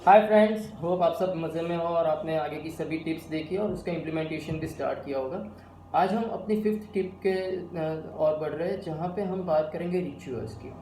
Hi friends, hope आप सब मज़े में हो और आपने आगे की सभी टिप्स देखी और उसका इम्प्लीमेंटेशन भी स्टार्ट किया होगा। आज हम अपनी फिफ्थ टिप के और बढ़ रहे हैं, जहाँ पे हम बात करेंगे रिचुअल्स की।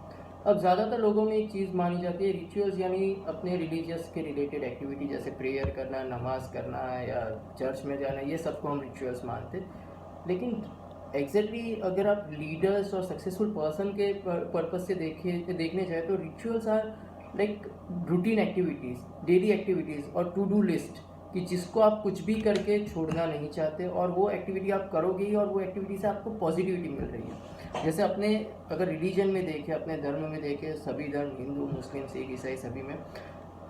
अब ज़्यादातर लोगों में एक चीज़ मानी जाती है, रिचुअल्स यानी अपने रिलीजियस के रिलेटेड एक्टिविटी, जैसे प्रेयर करना, नमाज करना या चर्च में जाना, ये सबको हम रिचुअल्स मानते हैं। लेकिन अगर आप लीडर्स और सक्सेसफुल पर्सन के पर्पज से देखने जाए तो rituals are like routine activities, daily activities और टू डू लिस्ट, कि जिसको आप कुछ भी करके छोड़ना नहीं चाहते और वो एक्टिविटी आप करोगे ही और वो एक्टिविटी से आपको पॉजिटिविटी मिल रही है। जैसे अपने अगर रिलीजन में देखें, अपने धर्म में देखें, सभी धर्म, हिंदू, मुस्लिम, सिख, ईसाई, सभी में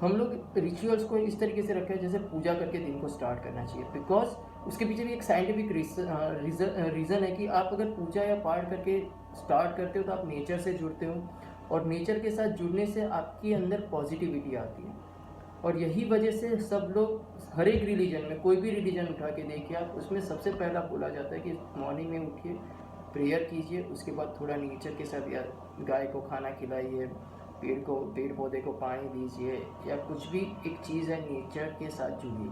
हम लोग रिचुअल्स को इस तरीके से रखे हैं जैसे पूजा करके दिन को स्टार्ट करना चाहिए। बिकॉज उसके पीछे भी एक साइंटिफिक रीज़न है कि आप अगर पूजा या पाठ करके स्टार्ट करते हो तो आप नेचर से जुड़ते हो और नेचर के साथ जुड़ने से आपके अंदर पॉजिटिविटी आती है। और यही वजह से सब लोग हर एक रिलीजन में, कोई भी रिलीजन उठा के देखिए आप, उसमें सबसे पहला बोला जाता है कि मॉर्निंग में उठिए, प्रेयर कीजिए, उसके बाद थोड़ा नेचर के साथ या गाय को खाना खिलाइए, पेड़ पौधे को पानी दीजिए, या कुछ भी एक चीज़ है नेचर के साथ जुड़िए।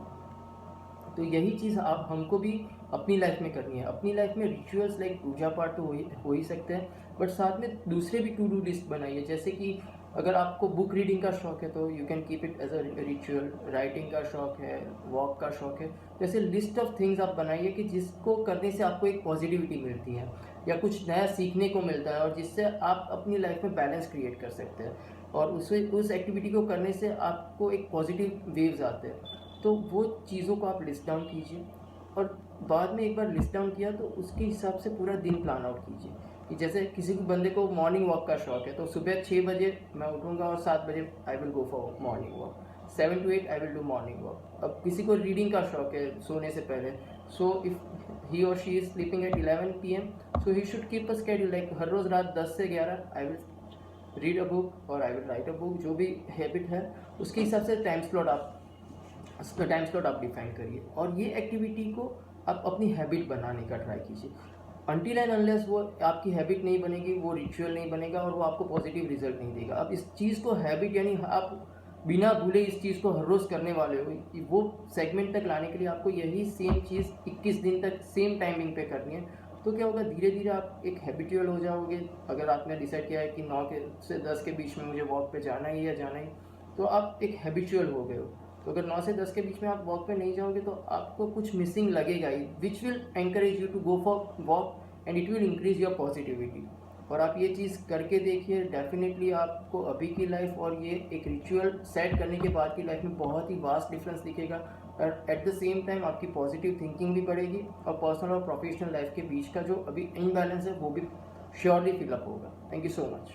तो यही चीज़ आप हमको भी अपनी लाइफ में करनी है। अपनी लाइफ में रिचुअल्स लाइक पूजा पाठ तो हो ही सकते हैं, बट साथ में दूसरे भी टू डू लिस्ट बनाइए। जैसे कि अगर आपको बुक रीडिंग का शौक है तो you can keep it as a ritual. Writing का शौक है, वॉक का शौक है, जैसे लिस्ट ऑफ थिंग्स आप बनाइए कि जिसको करने से आपको एक पॉजिटिविटी मिलती है या कुछ नया सीखने को मिलता है और जिससे आप अपनी लाइफ में बैलेंस क्रिएट कर सकते हैं और उस एक्टिविटी को करने से आपको एक पॉजिटिव वेव्स आते हैं। तो वो चीज़ों को आप लिस्ट डाउन कीजिए और बाद में एक बार लिस्ट डाउन किया तो उसके हिसाब से पूरा दिन प्लान आउट कीजिए। कि जैसे किसी बंदे को मॉर्निंग वॉक का शौक है तो सुबह 6 बजे मैं उठूँगा और 7 बजे I will go for morning walk, 7 to 8 I will do morning walk. अब किसी को रीडिंग का शौक है सोने से पहले, सो इफ़ ही और she is sleeping at 11 PM, so he should keep a schedule like हर रोज़ रात 10 से 11 I will read a book और I will write a book. जो भी हैबिट है उसके हिसाब से टाइम स्लॉट आप डिफाइन करिए और ये एक्टिविटी को आप अपनी हैबिट बनाने का ट्राई कीजिए। अनटिल एंड अनलेस वो आपकी हैबिट नहीं बनेगी, वो रिचुअल नहीं बनेगा और वो आपको पॉजिटिव रिजल्ट नहीं देगा। अब इस चीज़ को हैबिट यानी आप बिना भूले इस चीज़ को हर रोज़ करने वाले हो, वो सेगमेंट तक लाने के लिए आपको यही सेम चीज़ 21 दिन तक सेम टाइमिंग पे करनी है। तो क्या होगा, धीरे धीरे आप एक हैबिचुअल हो जाओगे। अगर आपने डिसाइड किया है कि 9 से 10 के बीच में मुझे वॉक पे जाना ही या जाना ही, तो आप एक हैबिचुअल हो गए हो। तो अगर 9 से 10 के बीच में आप वॉक पे नहीं जाओगे तो आपको कुछ मिसिंग लगेगा ही, which will encourage you to go for walk and it will increase your positivity. और आप ये चीज़ करके देखिए, डेफिनेटली आपको अभी की लाइफ और ये एक रिचुअल सेट करने के बाद की लाइफ में बहुत ही वास्ट डिफरेंस दिखेगा। और एट द सेम टाइम आपकी पॉजिटिव थिंकिंग भी बढ़ेगी और पर्सनल और प्रोफेशनल लाइफ के बीच का जो अभी इनबैलेंस है वो भी श्योरली फिलअप होगा। Thank you so much.